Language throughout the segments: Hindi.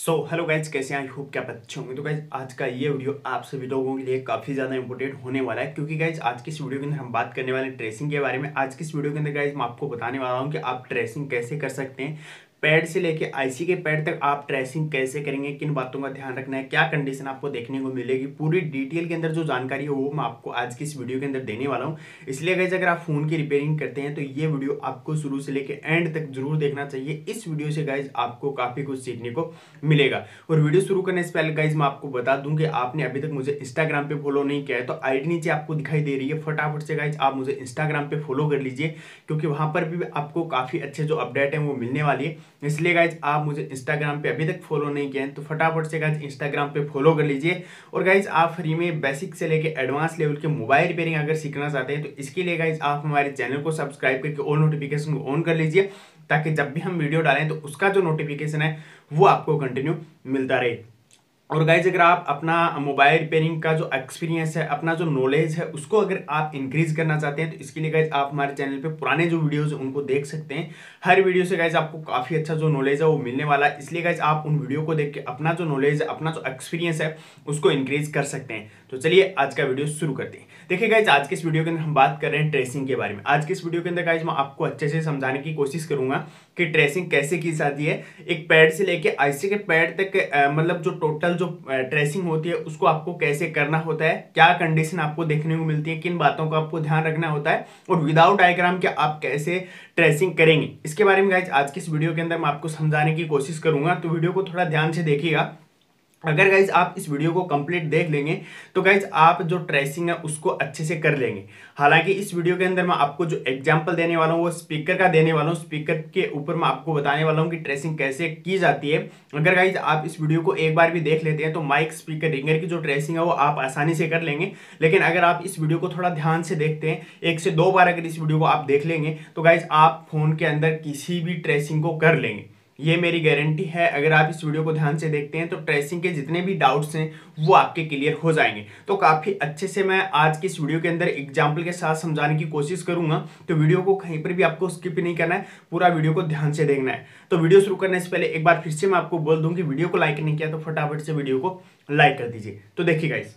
हेलो गाइज, कैसे हैं? आई होप क्या अच्छे होंगे। तो गाइज आज का ये वीडियो आप सभी लोगों के लिए काफ़ी ज़्यादा इंपॉर्टेंट होने वाला है, क्योंकि गाइज आज की इस वीडियो के अंदर हम बात करने वाले हैं ट्रेसिंग के बारे में। आज की इस वीडियो के अंदर गाइज मैं आपको बताने वाला हूँ कि आप ट्रेसिंग कैसे कर सकते हैं। पैड से लेके आईसी के पैड तक आप ट्रेसिंग कैसे करेंगे, किन बातों का ध्यान रखना है, क्या कंडीशन आपको देखने को मिलेगी, पूरी डिटेल के अंदर जो जानकारी है वो मैं आपको आज की इस वीडियो के अंदर देने वाला हूँ। इसलिए गाइज अगर आप फ़ोन की रिपेयरिंग करते हैं तो ये वीडियो आपको शुरू से लेकर एंड तक जरूर देखना चाहिए। इस वीडियो से गाइज आपको काफ़ी कुछ सीखने को मिलेगा। और वीडियो शुरू करने से पहले गाइज मैं आपको बता दूं कि आपने अभी तक मुझे इंस्टाग्राम पे फॉलो नहीं किया है तो आईडी नीचे आपको दिखाई दे रही है, फटाफट से गाइज आप मुझे इंस्टाग्राम पे फॉलो कर लीजिए, क्योंकि वहां पर भी आपको काफ़ी अच्छे जो अपडेट है वो मिलने वाली है। इसलिए गाइज आप मुझे इंस्टाग्राम पे अभी तक फॉलो नहीं किए हैं तो फटाफट से गाइज इंस्टाग्राम पे फॉलो कर लीजिए। और गाइज आप फ्री में बेसिक से लेकर एडवांस लेवल के मोबाइल रिपेयरिंग अगर सीखना चाहते हैं तो इसके लिए गाइज आप हमारे चैनल को सब्सक्राइब करके ऑल नोटिफिकेशन को ऑन कर लीजिए, ताकि जब भी हम वीडियो डालें तो उसका जो नोटिफिकेशन है वो आपको कंटिन्यू मिलता रहे। और गाइज अगर आप अपना मोबाइल रिपेयरिंग का जो एक्सपीरियंस है, अपना जो नॉलेज है, उसको अगर आप इंक्रीज करना चाहते हैं तो इसके लिए गाइज आप हमारे चैनल पे पुराने जो वीडियोस हैं उनको देख सकते हैं। हर वीडियो से गाइज आपको काफ़ी अच्छा जो नॉलेज है वो मिलने वाला है। इसलिए गाइज आप उन वीडियो को देख के अपना जो नॉलेज है, अपना जो एक्सपीरियंस है उसको इंक्रीज कर सकते हैं। तो चलिए आज का वीडियो शुरू करते हैं। देखिए गाइज आज के इस वीडियो के अंदर हम बात कर रहे हैं ट्रेसिंग के बारे में। आज के इस वीडियो के अंदर गाइज मैं आपको अच्छे से समझाने की कोशिश करूंगा कि ट्रेसिंग कैसे की जाती है। एक पैड से लेके आईसी के पैड तक मतलब जो टोटल जो ट्रेसिंग होती है उसको आपको कैसे करना होता है, क्या कंडीशन आपको देखने को मिलती है, किन बातों का आपको ध्यान रखना होता है, और विदाउट डायग्राम के आप कैसे ट्रेसिंग करेंगे, इसके बारे में गाइज आज की इस वीडियो के अंदर मैं आपको समझाने की कोशिश करूंगा। तो वीडियो को थोड़ा ध्यान से देखिएगा। अगर गाइज आप इस वीडियो को कंप्लीट देख लेंगे तो गाइज आप जो ट्रेसिंग है उसको अच्छे से कर लेंगे। हालांकि इस वीडियो के अंदर मैं आपको जो एग्जांपल देने वाला हूँ वो स्पीकर का देने वाला हूँ। स्पीकर के ऊपर मैं आपको बताने वाला हूँ कि ट्रेसिंग कैसे की जाती है। अगर गाइज आप इस वीडियो को एक बार भी देख लेते हैं तो माइक स्पीकर रिंगर की जो ट्रेसिंग है वो आप आसानी से कर लेंगे। लेकिन अगर आप इस वीडियो को थोड़ा ध्यान से देखते हैं, 1 से 2 बार अगर इस वीडियो को आप देख लेंगे तो गाइज आप फोन के अंदर किसी भी ट्रेसिंग को कर लेंगे, ये मेरी गारंटी है। अगर आप इस वीडियो को ध्यान से देखते हैं तो ट्रेसिंग के जितने भी डाउट्स हैं वो आपके क्लियर हो जाएंगे। तो काफी अच्छे से मैं आज की इस वीडियो के अंदर एग्जांपल के साथ समझाने की कोशिश करूंगा। तो वीडियो को कहीं पर भी आपको स्किप नहीं करना है, पूरा वीडियो को ध्यान से देखना है। तो वीडियो शुरू करने से पहले एक बार फिर से मैं आपको बोल दूं कि वीडियो को लाइक नहीं किया तो फटाफट से वीडियो को लाइक कर दीजिए। तो देखिए गाइस,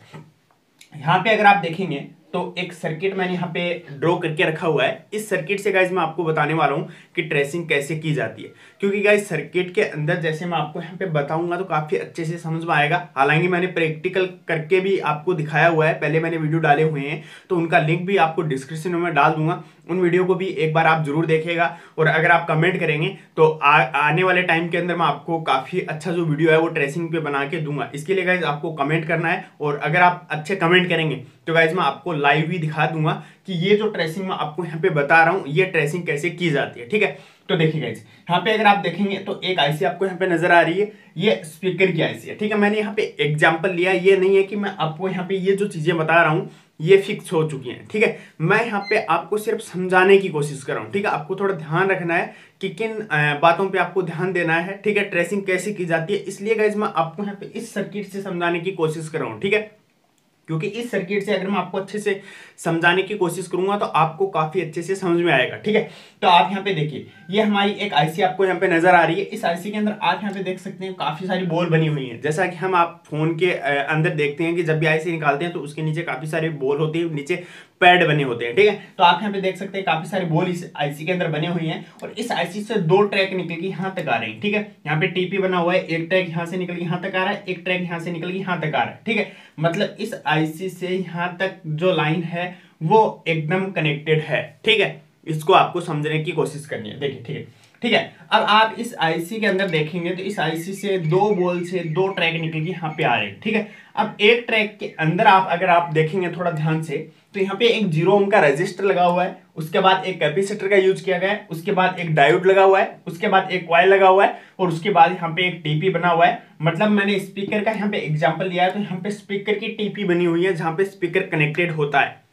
यहाँ पे अगर आप देखेंगे तो एक सर्किट मैंने यहाँ पे ड्रॉ करके रखा हुआ है। इस सर्किट से गाइज मैं आपको बताने वाला हूँ कि ट्रेसिंग कैसे की जाती है, क्योंकि गाइज सर्किट के अंदर जैसे मैं आपको यहाँ पे बताऊंगा तो काफी अच्छे से समझ में आएगा। हालांकि मैंने प्रैक्टिकल करके भी आपको दिखाया हुआ है, पहले मैंने वीडियो डाले हुए हैं तो उनका लिंक भी आपको डिस्क्रिप्शन में डाल दूंगा। उन वीडियो को भी एक बार आप जरूर देखिएगा। और अगर आप कमेंट करेंगे तो आने वाले टाइम के अंदर मैं आपको काफी अच्छा जो वीडियो है वो ट्रेसिंग पे बना के दूंगा। इसके लिए गाइज आपको कमेंट करना है, और अगर आप अच्छे कमेंट करेंगे तो गाइज मैं आपको लाइव भी दिखा दूंगा कि ये जो ट्रेसिंग मैं आपको यहाँ पे बता रहा हूँ ये ट्रेसिंग कैसे की जाती है। ठीक है, तो देखिए गाइज यहाँ पे अगर आप देखेंगे तो एक आईसी आपको यहाँ पे नजर आ रही है, ये स्पीकर की आईसी है। ठीक है, मैंने यहाँ पे एग्जांपल लिया, ये नहीं है कि मैं आपको यहाँ पे ये जो चीजें बता रहा हूँ ये फिक्स हो चुकी हैं। ठीक है, मैं यहाँ पे आपको सिर्फ समझाने की कोशिश कर रहा हूँ। ठीक है, आपको थोड़ा ध्यान रखना है कि किन बातों पे आपको ध्यान देना है। ठीक है, ट्रेसिंग कैसे की जाती है, इसलिए गाइज मैं आपको यहाँ पे इस सर्किट से समझाने की कोशिश कर रहा हूँ। ठीक है, क्योंकि इस सर्किट से अगर मैं आपको अच्छे से समझाने की कोशिश करूंगा तो आपको काफी अच्छे से समझ में आएगा। ठीक है, तो आप यहाँ पे देखिए, ये हमारी एक आईसी आपको यहाँ पे नजर आ रही है। इस आईसी के अंदर आप यहाँ पे देख सकते हैं काफी सारी बॉल बनी हुई है। जैसा कि हम आप फोन के अंदर देखते हैं कि जब भी आईसी निकालते हैं तो उसके नीचे काफी सारी बॉल होती है, नीचे पैड बने होते हैं। ठीक है, तो आप यहाँ पे देख सकते हैं काफी सारी बॉल इस आईसी के अंदर बने हुई हैं, और इस आईसी से 2 ट्रैक निकल के यहाँ तक आ रहे हैं। ठीक है, यहाँ पे टीपी बना हुआ है, एक ट्रैक यहाँ से निकल के यहाँ तक आ रहा है, एक ट्रैक यहाँ से निकल के यहाँ तक आ रहा है। ठीक है, मतलब इस आईसी से यहाँ तक जो लाइन है वो एकदम कनेक्टेड है। ठीक है, इसको आपको समझने की कोशिश करनी है। देखिए, ठीक है, ठीक है, अब आप इस आईसी के अंदर देखेंगे तो इस आईसी से 2 बॉल से 2 ट्रैक निकल के यहाँ पे आ रहे हैं। ठीक है, अब एक ट्रैक के अंदर आप अगर आप देखेंगे थोड़ा ध्यान से तो यहाँ पे एक 0 ओम का रेजिस्टर लगा हुआ है, उसके बाद एक कैपेसिटर का यूज किया गया है, उसके बाद एक डायोड लगा हुआ है, उसके बाद एक कॉइल लगा हुआ है, और उसके बाद यहाँ पे एक टीपी बना हुआ है। मतलब मैंने स्पीकर का यहाँ पे एग्जांपल लिया है तो यहाँ पे स्पीकर की टीपी बनी हुई है जहाँ पे स्पीकर कनेक्टेड होता है।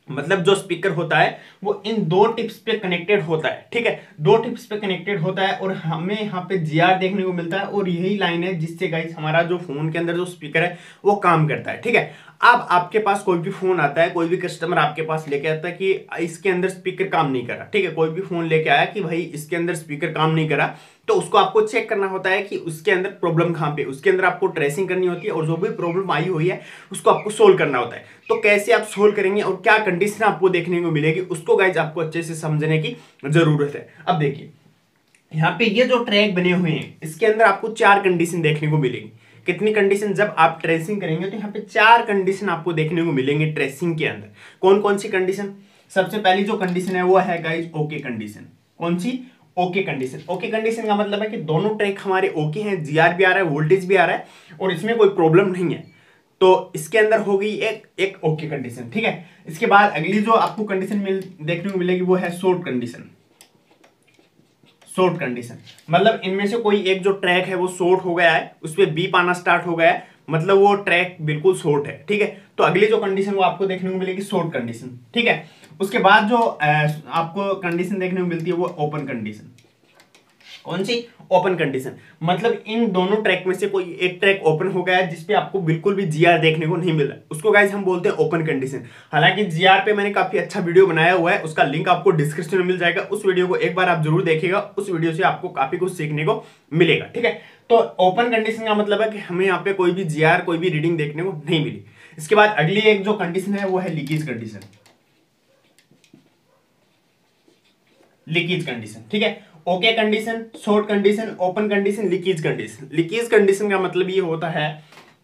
मतलब जो स्पीकर होता है वो इन 2 टिप्स पे कनेक्टेड होता है। ठीक है, 2 टिप्स पे कनेक्टेड होता है, और हमें यहाँ पे जीआर देखने को मिलता है, और यही लाइन है जिससे गाइस हमारा जो फोन के अंदर जो स्पीकर है वो काम करता है। ठीक है, अब आपके पास कोई भी फोन आता है, कोई भी कस्टमर आपके पास लेके आता है कि इसके अंदर स्पीकर काम नहीं कर रहा। ठीक है, कोई भी फोन लेके आया कि भाई इसके अंदर स्पीकर काम नहीं कर रहा, तो उसको आपको चेक करना होता है कि उसके अंदर प्रॉब्लम कहाँ पे, उसके अंदर आपको ट्रेसिंग करनी होती है और जो भी प्रॉब्लम आई हुई है उसको आपको सोल्व करना होता है। तो कैसे आप सोल्व करेंगे और क्या कंडीशन आपको देखने को मिलेगी उसको गाइज आपको अच्छे से समझने की जरूरत है। अब देखिए यहाँ पे ये जो ट्रैक बने हुए हैं इसके अंदर आपको 4 कंडीशन देखने को मिलेगी। कितनी कंडीशन? जब आप ट्रेसिंग करेंगे तो यहाँ पे 4 कंडीशन आपको देखने को मिलेंगे ट्रेसिंग के अंदर। कौन कौन सी कंडीशन? सबसे पहली जो कंडीशन है वो है गाइज ओके कंडीशन। कौन सी? Okay condition. ओके कंडीशन का मतलब है कि दोनों ट्रैक हमारे ओके हैं, जीआर भी आ रहा है, वोल्टेज भी आ रहा है और इसमें कोई प्रॉब्लम नहीं है, तो इसके अंदर होगी एक ओके कंडीशन। ठीक है, इसके बाद अगली जो आपको कंडीशन देखने को मिलेगी वो है शॉर्ट कंडीशन। शॉर्ट कंडीशन मतलब इनमें से कोई एक जो ट्रैक है वो शॉर्ट हो गया है, उस पर बीप आना स्टार्ट हो गया है, मतलब वो ट्रैक बिल्कुल शॉर्ट है। ठीक है, तो अगली जो कंडीशन वो आपको देखने को मिलेगी शॉर्ट कंडीशन। ठीक है, उसके बाद जो आपको कंडीशन देखने को मिलती है वो ओपन कंडीशन। कौन सी? ओपन कंडीशन मतलब इन दोनों ट्रैक में से कोई एक ट्रैक ओपन हो गया है जिसपे आपको बिल्कुल भी जीआर देखने को नहीं मिल रहा, उसको गाइस हम बोलते हैं ओपन कंडीशन। हालांकि जीआर पे मैंने काफी अच्छा वीडियो बनाया हुआ है, उसका लिंक आपको डिस्क्रिप्शन में मिल जाएगा, उस वीडियो को एक बार आप जरूर देखिएगा, उस वीडियो से आपको काफी कुछ सीखने को मिलेगा। ठीक है, तो ओपन कंडीशन का मतलब है कि हमें यहाँ पे कोई भी जीआर कोई भी रीडिंग देखने को नहीं मिली। इसके बाद अगली एक जो कंडीशन है वो है लीकेज कंडीशन। लीकेज कंडीशन, ठीक है, okay condition, short condition, open condition, leakage condition. Leakage condition का मतलब ये होता है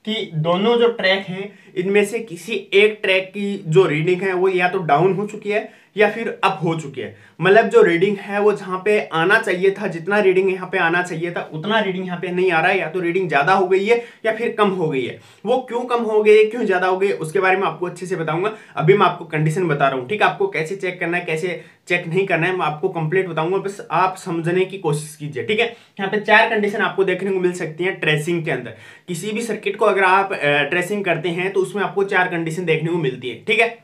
कि दोनों जो ट्रैक हैं इनमें से किसी एक ट्रैक की जो रीडिंग है वो या तो डाउन हो चुकी है या फिर अप हो चुकी है। मतलब जो रीडिंग है वो जहां पे आना चाहिए था, जितना रीडिंग यहाँ पे आना चाहिए था उतना रीडिंग यहाँ पे नहीं आ रहा है, या तो रीडिंग ज्यादा हो गई है या फिर कम हो गई है। वो क्यों कम हो गई है, क्यों ज्यादा हो गई है, उसके बारे में आपको अच्छे से बताऊंगा। अभी मैं आपको कंडीशन बता रहा हूँ, ठीक है, आपको कैसे चेक करना है कैसे चेक नहीं करना है मैं आपको कंप्लीट बताऊंगा, बस आप समझने की कोशिश कीजिए। ठीक है, यहाँ पे 4 कंडीशन आपको देखने को मिल सकती है ट्रेसिंग के अंदर। किसी भी सर्किट को अगर आप ट्रेसिंग करते हैं तो उसमें आपको 4 कंडीशन देखने को मिलती है। ठीक है,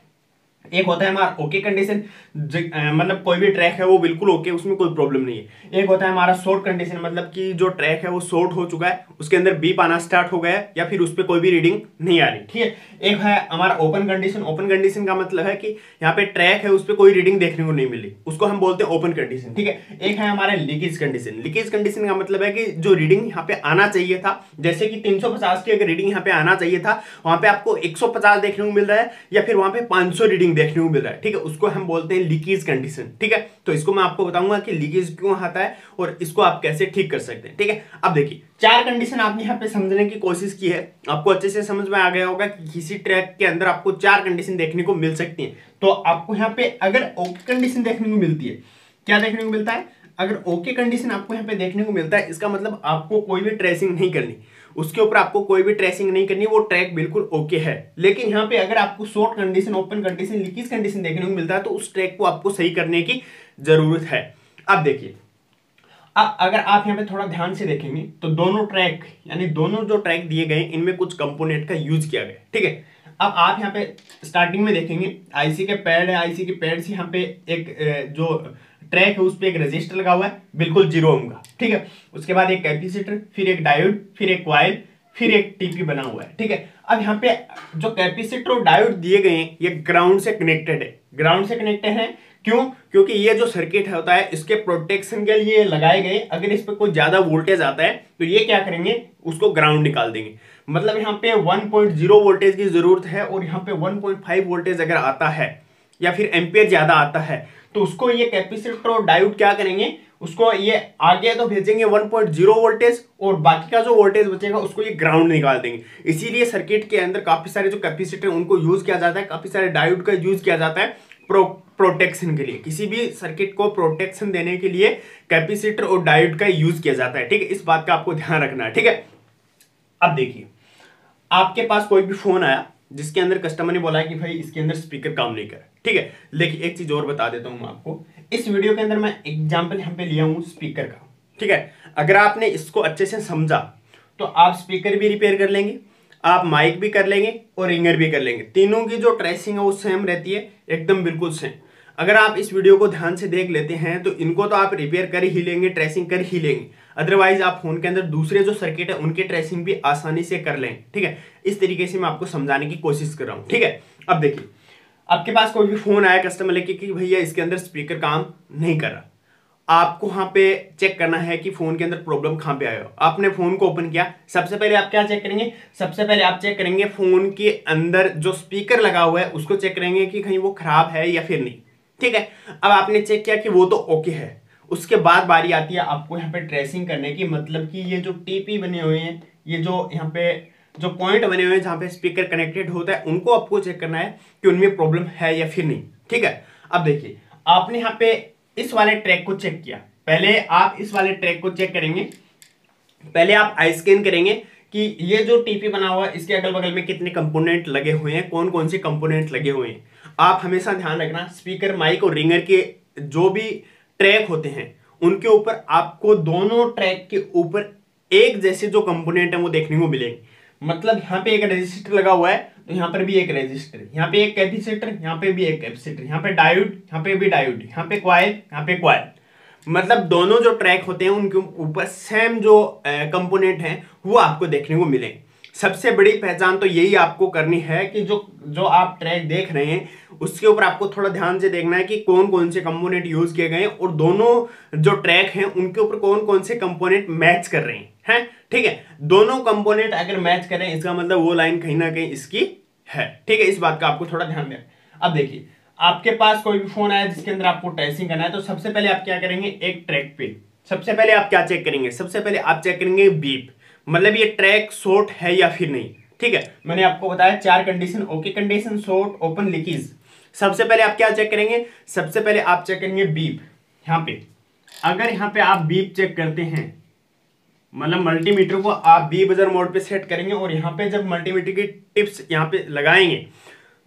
एक होता है हमारा ओके कंडीशन, मतलब कोई भी ट्रैक है वो बिल्कुल ओके, उसमें कोई प्रॉब्लम नहीं है। एक होता है हमारा शॉर्ट कंडीशन, मतलब कि जो ट्रैक है वो शॉर्ट हो चुका है, उसके अंदर बीप आना स्टार्ट हो गया है या फिर उस पर कोई भी रीडिंग नहीं आ रही। ठीक है, एक है हमारा ओपन कंडीशन। ओपन कंडीशन का मतलब है कि यहाँ पे ट्रैक है उस पर कोई रीडिंग देखने को नहीं मिली, उसको हम बोलते हैं ओपन कंडीशन। ठीक है, एक है हमारा लीकेज कंडीशन। लीकेज कंडीशन का मतलब है कि जो रीडिंग यहाँ पे आना चाहिए था, जैसे कि 350 की अगर रीडिंग यहाँ पे आना चाहिए था, वहां पे आपको 150 देखने को मिल रहा है या फिर वहां पे 500 रीडिंग देखने को मिल रहा है। ठीक है, उसको हम बोलते हैं लीकेज कंडीशन। ठीक है, तो इसको मैं आपको बताऊंगा कि लीकेज क्यों आता है और इसको आप कैसे ठीक कर सकते हैं। ठीक है, अब देखिए 4 कंडीशन आपने यहाँ पे समझने की कोशिश की है, आपको अच्छे से समझ में आ गया होगा कि किसी ट्रैक के अंदर आपको 4 कंडीशन देखने को मिल सकती है। तो आपको यहाँ पे अगर ओके कंडीशन देखने को मिलती है, क्या देखने को मिलता है? अगर ओके कंडीशन आपको यहाँ पे देखने को मिलता है, इसका मतलब आपको कोई भी ट्रेसिंग नहीं करनी, उसके ऊपर आपको कोई भी ट्रेसिंग नहीं करनी, वो ट्रैक बिल्कुल ओके है। लेकिन यहाँ पे अगर आपको short condition, open condition, leakage condition देखने को मिलता है तो उस ट्रैक को आपको सही करने की जरूरत है। अब देखिए, अब अगर आप यहाँ पे थोड़ा ध्यान से देखेंगे तो दोनों ट्रैक यानी दोनों जो ट्रैक दिए गए इनमें कुछ कंपोनेंट का यूज किया गया। ठीक है, अब आप यहाँ पे स्टार्टिंग में देखेंगे आईसी के पैड है, आईसी के पैड से यहाँ पे एक जो ट्रैक है उस पर एक रजिस्टर लगा हुआ है बिल्कुल 0 ओम का। ठीक है, उसके बाद एक कैपेसिटर, फिर एक डायोड, फिर एक कॉइल, फिर एक टीपी बना हुआ है। ठीक है, अब यहाँ पे जो कैपेसिटर और डायोड दिए गए हैं ये ग्राउंड से कनेक्टेड है। ग्राउंड से कनेक्टेड है क्यों? क्योंकि ये जो सर्किट होता है इसके प्रोटेक्शन के लिए लगाए गए, अगर इस पर कोई ज्यादा वोल्टेज आता है तो ये क्या करेंगे, उसको ग्राउंड निकाल देंगे। मतलब यहाँ पे 1.0 वोल्टेज की जरूरत है और यहाँ पे 1.5 वोल्टेज अगर आता है या फिर एम्पियर ज्यादा आता है तो उसको ये कैपेसिटर और डायोड क्या करेंगे, उसको ये आगे तो भेजेंगे 1.0 वोल्टेज और बाकी का जो वोल्टेज बचेगा उसको ये ग्राउंड निकाल देंगे। इसीलिए सर्किट के अंदर काफी सारे जो कैपेसिटर उनको यूज किया जाता है, काफी सारे डायोड का यूज किया जाता है प्रोटेक्शन के लिए। किसी भी सर्किट को प्रोटेक्शन देने के लिए कैपेसिटर और डायोड का यूज किया जाता है। ठीक है, इस बात का आपको ध्यान रखना है। ठीक है, अब देखिए आपके पास कोई भी फोन आया जिसके अंदर कस्टमर ने बोला है कि भाई इसके अंदर स्पीकर काम नहीं कर रहा। ठीक है, लेकिन एक चीज और बता देता हूं मैं आपको, इस वीडियो के अंदर मैं एग्जांपल यहाँ पे लिया हूं स्पीकर का। ठीक है, अगर आपने इसको अच्छे से समझा तो आप स्पीकर भी रिपेयर कर लेंगे, आप माइक भी कर लेंगे और रिंगर भी कर लेंगे। तीनों की जो ट्रेसिंग है वो सेम रहती है, एकदम बिल्कुल सेम। अगर आप इस वीडियो को ध्यान से देख लेते हैं तो इनको तो आप रिपेयर कर ही लेंगे, ट्रेसिंग कर ही लेंगे। अदरवाइज आप फोन के अंदर दूसरे जो सर्किट है उनके ट्रेसिंग भी आसानी से कर लेंगे। ठीक है, इस तरीके से मैं आपको समझाने की कोशिश कर रहा हूं। ठीक है, अब देखिए आपके पास कोई भी फोन आया कस्टमर लेके कि भैया इसके अंदर स्पीकर काम नहीं कर रहा। आपको वहां पे चेक करना है कि फोन के अंदर प्रॉब्लम कहां पे आया हो। आपने फोन को ओपन किया, सबसे पहले आप क्या चेक करेंगे, सबसे पहले आप चेक करेंगे फोन के अंदर जो स्पीकर लगा हुआ है उसको चेक करेंगे कि कहीं वो खराब है या फिर नहीं। ठीक है, अब आपने चेक किया कि वो तो ओके है। उसके बाद बारी आती है आपको यहाँ पे ट्रेसिंग करने की, मतलब कि ये जो टीपी बने हुए हैं, ये जो यहाँ पे जो पॉइंट बने हुए हैं जहां पे स्पीकर कनेक्टेड होता है, उनको आपको चेक करना है कि उनमें प्रॉब्लम है या फिर नहीं। ठीक है, अब देखिए आपने यहाँ पे इस वाले ट्रैक को चेक किया, पहले आप इस वाले ट्रैक को चेक करेंगे, पहले आप आई स्कैन करेंगे कि ये जो टीपी बना हुआ है इसके अगल बगल में कितने कंपोनेंट लगे हुए हैं, कौन कौन से कंपोनेंट लगे हुए हैं। आप हमेशा ध्यान रखना स्पीकर, माइक और रिंगर के जो भी ट्रैक होते हैं उनके ऊपर आपको दोनों ट्रैक के ऊपर एक जैसे जो कंपोनेंट है वो देखने को मिलेंगे। मतलब यहाँ पे एक रेजिस्टर लगा हुआ है तो यहाँ पर भी एक रेजिस्टर, यहाँ पे एक कैपेसिटर, यहाँ पे भी एक कैपेसिटर, यहाँ पे डायोड, यहाँ पे भी डायोड, यहाँ पे कॉइल, यहाँ पे कॉइल। मतलब दोनों जो ट्रैक होते हैं उनके ऊपर सेम जो कंपोनेंट हैं वो आपको देखने को मिलेंगे। सबसे बड़ी पहचान तो यही आपको करनी है कि जो आप ट्रैक देख रहे हैं उसके ऊपर आपको थोड़ा ध्यान से देखना है कि कौन कौन से कंपोनेंट यूज किए गए हैं और दोनों जो ट्रैक हैं उनके ऊपर कौन कौन से कंपोनेंट मैच कर रहे हैं। ठीक है, दोनों कंपोनेंट अगर मैच कर रहे हैं इसका मतलब वो लाइन कहीं ना कहीं इसकी है। ठीक है, इस बात का आपको थोड़ा ध्यान देना। अब देखिए आपके पास कोई भी फोन आया जिसके अंदर आपको ट्रेसिंग करना है, तो सबसे पहले आप क्या करेंगे, एक ट्रैक पे सबसे पहले आप क्या चेक करेंगे, सबसे पहले आप चेक करेंगे बीप, मतलब ये ट्रैक शॉर्ट है या फिर नहीं। ठीक है, मैंने आपको बताया 4 condition, okay condition, short, open, leakage. सबसे पहले आप क्या चेक करेंगे, सबसे पहले आप चेक करेंगे बीप। यहाँ पे अगर यहाँ पे आप बीप चेक करते हैं, मतलब मल्टीमीटर को आप बी बजर मोड पे सेट करेंगे और यहाँ पे जब मल्टीमीटर की टिप्स यहाँ पे लगाएंगे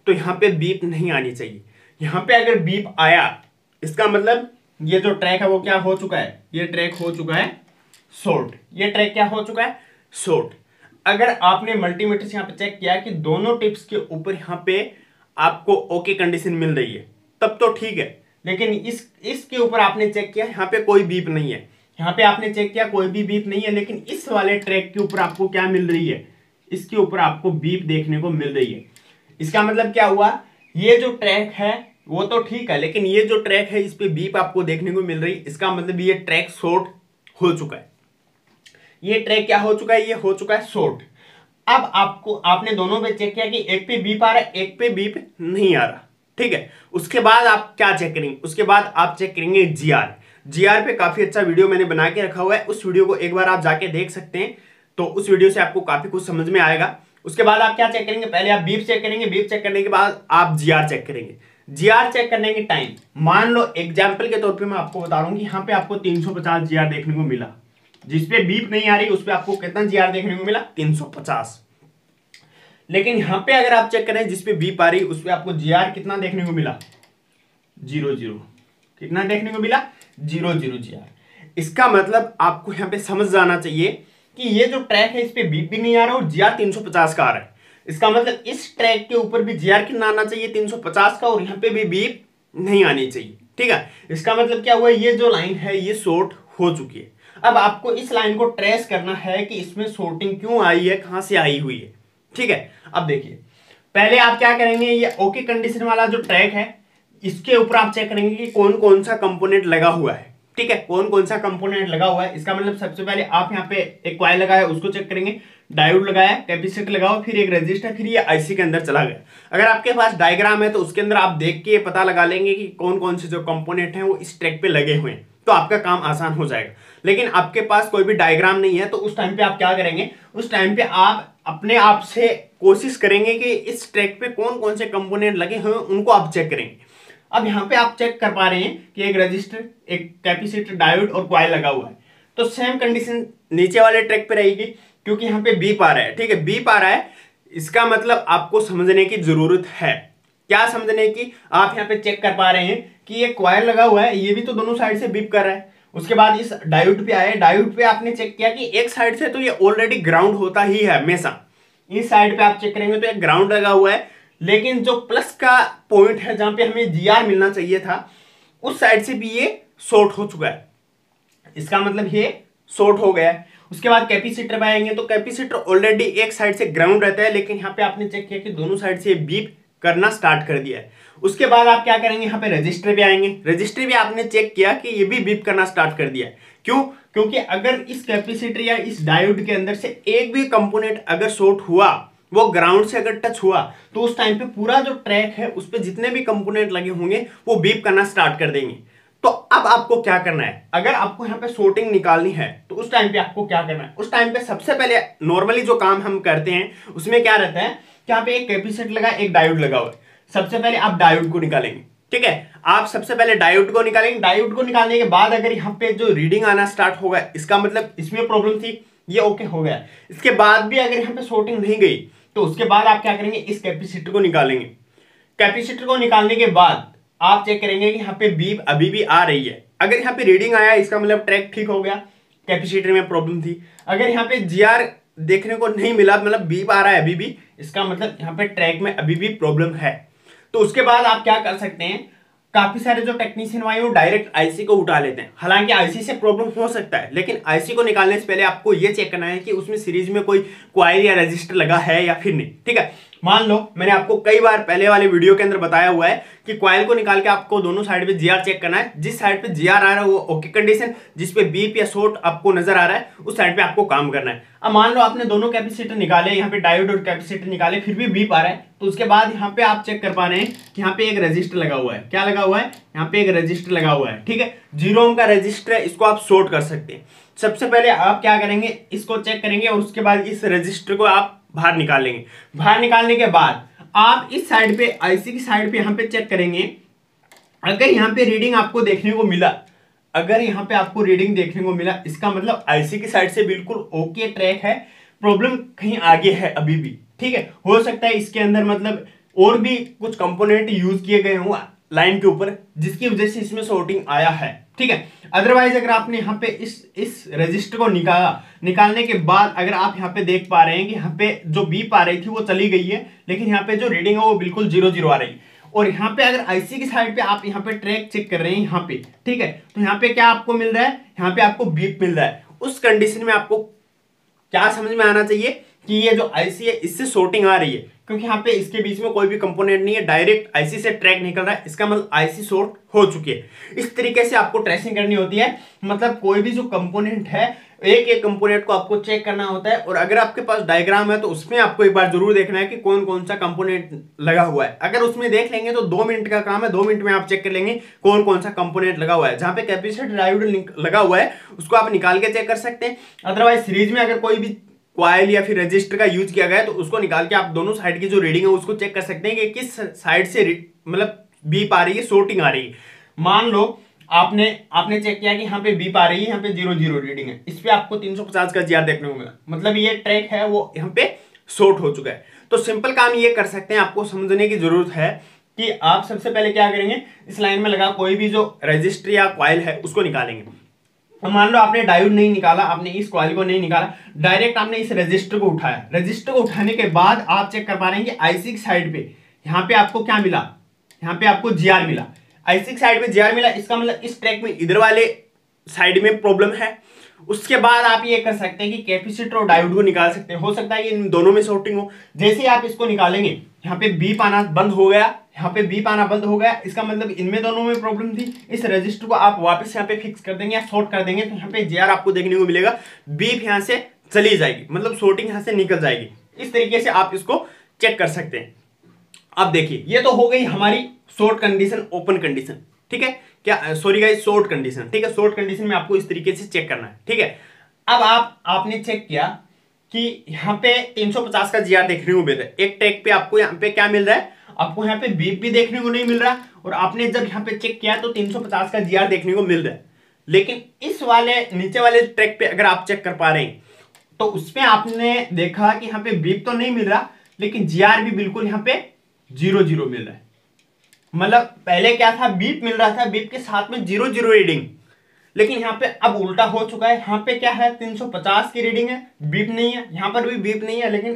तो यहाँ पे बीप नहीं आनी चाहिए। यहाँ पे अगर बीप आया इसका मतलब ये जो ट्रैक है वो क्या हो चुका है, ये ट्रैक हो चुका है शॉर्ट, ये ट्रैक क्या हो चुका है शॉर्ट। अगर आपने मल्टीमीटर से यहाँ पे चेक किया कि दोनों टिप्स के ऊपर यहाँ पे आपको ओके कंडीशन मिल रही है तब तो ठीक है, लेकिन इसके ऊपर आपने चेक किया यहाँ पे कोई बीप नहीं है, यहाँ पे आपने चेक किया कोई भी बीप नहीं है, लेकिन इस वाले ट्रैक के ऊपर आपको क्या मिल रही है, इसके ऊपर आपको बीप देखने को मिल रही है। इसका मतलब क्या हुआ, ये जो ट्रैक है वो तो ठीक है, लेकिन ये जो ट्रैक है इस पे बीप आपको देखने को मिल रही है, इसका मतलब ये ट्रैक शॉर्ट हो चुका है। ये ट्रैक क्या हो चुका है, ये हो चुका है शॉर्ट। अब आपने दोनों पे चेक किया कि एक पे बीप आ रहा है, एक पे बीप नहीं आ रहा। ठीक है, उसके बाद आप क्या चेक करेंगे, उसके बाद आप चेक करेंगे जीआर पे काफी अच्छा वीडियो मैंने बना के रखा हुआ है, उस वीडियो को एक बार आप जाके देख सकते हैं, तो उस वीडियो से आपको काफी कुछ समझ में आएगा। उसके बाद आप क्या चेक करेंगे, पहले आप बीप चेक करेंगे, बीप चेक करने के बाद आप जीआर चेक करेंगे। जीआर चेक करने के टाइम मान लो एग्जाम्पल के तौर पर मैं आपको बता रहा हूँ कि यहाँ पे आपको 350 जीआर देखने को मिला, जिसपे बीप नहीं आ रही उस पर आपको कितना जीआर देखने को मिला 350। लेकिन यहां पे अगर आप चेक करें जिसपे बीप आ रही उस पे आपको जीआर कितना देखने को मिला 00, कितना देखने को मिला 00 जीआर। इसका मतलब आपको यहां पे समझ जाना चाहिए कि ये जो ट्रैक है इस पे बीप भी नहीं आ रहा और जीआर 350 का आ रहा है। इसका मतलब इस ट्रैक के ऊपर भी जीआर कितना आना चाहिए 350 का, और यहाँ पे भी बीप नहीं आनी चाहिए। ठीक है, इसका मतलब क्या हुआ, ये जो लाइन है ये शॉर्ट हो चुकी है। अब आपको इस लाइन को ट्रेस करना है कि इसमें शॉर्टिंग क्यों आई है, कहां से आई हुई है। ठीक है, अब देखिए पहले आप क्या करेंगे, ये ओके कंडीशन वाला जो ट्रैक है इसके ऊपर आप चेक करेंगे कि कौन कौन सा कंपोनेंट लगा हुआ है। ठीक है, कौन कौन सा कंपोनेंट लगा हुआ है, इसका मतलब सबसे पहले आप यहाँ पे एक कॉइल लगाया उसको चेक करेंगे, डायोड लगाया, कैपेसिटर लगाओ, फिर एक रेजिस्टर, फिर ये आईसी के अंदर चला गया। अगर आपके पास डायग्राम है तो उसके अंदर आप देख के पता लगा लेंगे कि कौन कौन से जो कंपोनेंट हैं वो इस ट्रैक पे लगे हुए हैं, तो आपका काम आसान हो जाएगा। लेकिन आपके पास कोई भी डायग्राम नहीं है तो उस टाइम पे आप क्या करेंगे, उस टाइम पे आप अपने आप से कोशिश करेंगे कि इस ट्रैक पे कौन कौन से कंपोनेंट लगे हुए हैं उनको आप चेक करेंगे। अब यहाँ पे आप चेक कर पा रहे हैं कि एक रजिस्टर, एक कैपेसिटर, डायोड और कॉइल लगा हुआ है, तो सेम कंडीशन नीचे वाले ट्रैक पे रहेगी क्योंकि यहाँ पे बीप आ रहा है। ठीक है, बीप आ रहा है, इसका मतलब आपको समझने की जरूरत है। क्या समझने की, आप यहाँ पे चेक कर पा रहे हैं कि ये कॉइल लगा हुआ है, ये भी तो दोनों साइड से बीप कर रहा है। उसके बाद इस डायोड पे आए, डायोड पे आपने चेक किया कि एक साइड से तो ये ऑलरेडी ग्राउंड होता ही है हमेशा, इस साइड पे आप चेक करेंगे तो एक ग्राउंड लगा हुआ है, लेकिन जो प्लस का पॉइंट है जहां पे हमें जीआर मिलना चाहिए था उस साइड से भी ये शॉर्ट हो चुका है, इसका मतलब ये शॉर्ट हो गया है। उसके बाद कैपेसिटर पे आएंगे तो कैपेसिटर ऑलरेडी एक साइड से ग्राउंड रहता है, लेकिन यहाँ पे आपने चेक किया कि दोनों साइड से बीप करना स्टार्ट कर दिया है। उसके बाद आप क्या करेंगे, यहाँ पे रजिस्टर पे आएंगे। रजिस्टर पे आपने चेक किया कि ये भी बीप करना स्टार्ट कर दिया है। क्यों? क्योंकि अगर इस कैपेसिटर या इस डायोड के अंदर से एक भी कंपोनेंट अगर शॉर्ट हुआ, वो ग्राउंड से अगर टच हुआ, तो उस टाइम पे पूरा जो ट्रैक है उस पे जितने भी कंपोनेंट लगे होंगे वो बीप करना स्टार्ट कर देंगे। तो अब आपको क्या करना है, अगर आपको यहाँ पे शॉर्टिंग निकालनी है तो उस टाइम पे आपको क्या करना है, उस टाइम पे सबसे पहले नॉर्मली जो काम हम करते हैं उसमें क्या रहता है कि यहाँ पे एक कैपेसिटर लगा, एक डायोड लगा हुआ है। सबसे पहले आप डायोड को निकालेंगे, ठीक है। आप सबसे पहले डायोड को निकालेंगे। डायोड को निकालने के बाद अगर यहाँ पे जो रीडिंग आना स्टार्ट होगा, इसका मतलब इसमें प्रॉब्लम थी, ये ओके हो गया। इसके बाद भी अगर यहाँ पे शॉर्टिंग नहीं गई तो उसके बाद आप क्या करेंगे, इस कैपेसिटर को निकालेंगे। कैपेसिटर को निकालने के बाद आप चेक करेंगे कि यहाँ पे बीप अभी भी आ रही है। अगर यहाँ पे रीडिंग आया, इसका मतलब ट्रैक ठीक हो गया, कैपेसिटर में प्रॉब्लम थी। अगर यहाँ पे जीआर देखने को नहीं मिला, मतलब बीप आ रहा है अभी भी, इसका मतलब यहाँ पे ट्रैक में अभी भी प्रॉब्लम है। तो उसके बाद आप क्या कर सकते हैं, काफी सारे जो टेक्नीशियन भाई वो डायरेक्ट आईसी को उठा लेते हैं। हालांकि आईसी से प्रॉब्लम हो सकता है, लेकिन आईसी को निकालने से पहले आपको ये चेक करना है कि उसमें सीरीज में कोई क्वाइल या रजिस्टर लगा है या फिर नहीं, ठीक है। मान लो मैंने आपको कई बार पहले वाले वीडियो के अंदर बताया हुआ है कि क्वाइल को निकाल के आपको दोनों साइड पे जीआर चेक करना है। जिस साइड पे जीआर आ रहा है वो ओके कंडीशन, जिस पे बीप या शॉर्ट आपको नजर आ रहा है उस साइड पे आपको काम करना है। अब मान लो आपने दोनों कैपेसिटर निकाले, यहाँ पे डायोड और कैपेसिटर निकाले, फिर भी बीप आ रहा है, तो उसके बाद यहाँ पे आप चेक कर पा रहे हैं कि यहाँ पे एक रजिस्टर लगा हुआ है। क्या लगा हुआ है? यहाँ पे एक रजिस्टर लगा हुआ है, ठीक है। 0 ओम का रजिस्टर है, इसको आप शॉर्ट कर सकते हैं। सबसे पहले आप क्या करेंगे, इसको चेक करेंगे और उसके बाद इस रजिस्टर को आप बाहर निकाल लेंगे। बाहर निकालने के बाद आप इस साइड पे, आईसी की साइड पे यहाँ पे चेक करेंगे। अगर यहाँ पे रीडिंग आपको देखने को मिला, अगर यहाँ पे आपको रीडिंग देखने को मिला, इसका मतलब आईसी की साइड से बिल्कुल ओके ट्रैक है, प्रॉब्लम कहीं आगे है अभी भी, ठीक है। हो सकता है इसके अंदर मतलब और भी कुछ कंपोनेंट यूज किए गए हों लाइन के ऊपर, जिसकी वजह से इसमें शॉर्टिंग आया है, ठीक है। अदरवाइज अगर आपने यहाँ पे इस रजिस्टर को निकालने के बाद अगर आप यहाँ पे देख पा रहे हैं कि यहाँ पे जो बीप आ रही थी वो चली गई है, लेकिन यहाँ पे जो रीडिंग है वो बिल्कुल 0-0 आ रही है। और यहाँ पे अगर आईसी की साइड पे आप यहाँ पे ट्रैक चेक कर रहे हैं यहाँ पे, ठीक है, तो यहाँ पे क्या आपको मिल रहा है, यहाँ पे आपको बीप मिल रहा है। उस कंडीशन में आपको क्या समझ में आना चाहिए कि ये जो आईसी है इससे शॉर्टिंग आ रही है, क्योंकि यहाँ पे इसके बीच में कोई भी कंपोनेंट नहीं है, डायरेक्ट आईसी से ट्रैक निकल रहा है, इसका मतलब आईसी शॉर्ट हो चुकी है। इस तरीके से आपको ट्रेसिंग करनी होती है, मतलब कोई भी जो कंपोनेंट है एक एक कंपोनेंट को आपको चेक करना होता है। और अगर आपके पास डायग्राम है तो उसमें आपको एक बार जरूर देखना है कि कौन कौन सा कंपोनेंट लगा हुआ है। अगर उसमें देख लेंगे तो 2 मिनट का काम है, 2 मिनट में आप चेक कर लेंगे कौन कौन सा कंपोनेंट लगा हुआ है। जहां पे कैपेसिटर डायोड लगा हुआ है उसको आप निकाल के चेक कर सकते हैं। अदरवाइज सीरीज में अगर कोई भी क्वाइल या फिर रजिस्टर का यूज किया गया है तो उसको निकाल के आप दोनों साइड की जो रीडिंग है उसको चेक कर सकते हैं कि किस साइड से मतलब बीप आ रही है, शॉर्टिंग आ रही है। मान लो आपने चेक किया कि यहाँ पे बीप आ रही है, यहाँ पे 0-0 रीडिंग है, इस पे आपको 350 का जीआर देखने को मिला, मतलब ये ट्रैक है वो यहाँ पे शॉर्ट हो चुका है। तो सिंपल काम ये कर सकते हैं, आपको समझने की जरूरत है कि आप सबसे पहले क्या करेंगे, इस लाइन में लगा कोई भी जो रजिस्टर या क्वाइल है उसको निकालेंगे। मान लो आपने डायोड नहीं निकाला, आपने इस कॉइल को नहीं निकाला, डायरेक्ट आपने इस रजिस्टर को उठाया। रजिस्टर को उठाने के बाद आप चेक कर पा रहे हैं कि आईसी की साइड पे यहाँ पे आपको क्या मिला, यहाँ पे आपको जीआर मिला। आईसी की साइड पे जीआर मिला, इसका मतलब इस ट्रैक में इधर वाले साइड में प्रॉब्लम है। उसके बाद आप ये कर सकते हैं कि कैपेसिटर और डायोड को निकाल सकते हैं। हो सकता है कि इन दोनों में शॉर्टिंग हो। जैसे ही आप इसको निकालेंगे यहाँ पे बीप आना बंद हो गया, यहाँ पे बीप आना बंद हो गया, इसका मतलब इनमें दोनों में प्रॉब्लम थी। इस रजिस्टर को आप वापस यहाँ पे फिक्स कर देंगे या शॉर्ट कर देंगे तो यहाँ पे जीआर आपको देखने को मिलेगा, बीप यहाँ से चली जाएगी, मतलब शॉर्टिंग यहाँ से निकल जाएगी। इस तरीके से आप इसको चेक कर सकते हैं। अब देखिए ये तो हो गई हमारी शॉर्ट कंडीशन, ओपन कंडीशन, ठीक है, क्या सॉरी गाइस, शॉर्ट कंडीशन, ठीक है। शॉर्ट कंडीशन में आपको इस तरीके से चेक करना है, ठीक है। अब आपने चेक किया कि यहाँ पे 350 का जीआर देखने को मिल रहा है, एक टैग पे आपको यहाँ पे क्या मिल रहा है, आपको यहाँ पे बीप भी देखने को नहीं मिल रहा, और आपने जब यहाँ पे चेक किया तो 350 का जीआर देखने को मिल रहा है। लेकिन इस वाले नीचे वाले ट्रैक पे अगर आप चेक कर पा रहे हैं तो उसमें आपने देखा कि यहाँ पे बीप तो नहीं मिल रहा, लेकिन जीआर भी बिल्कुल यहाँ पे 0-0 मिल रहा है। मतलब पहले क्या था, बीप मिल रहा था, बीप के साथ में 0-0 रीडिंग, लेकिन यहाँ पे अब उल्टा हो चुका है। यहाँ पे क्या है, 350 की रीडिंग है, बीप नहीं है, यहाँ पर भी बीप नहीं है, लेकिन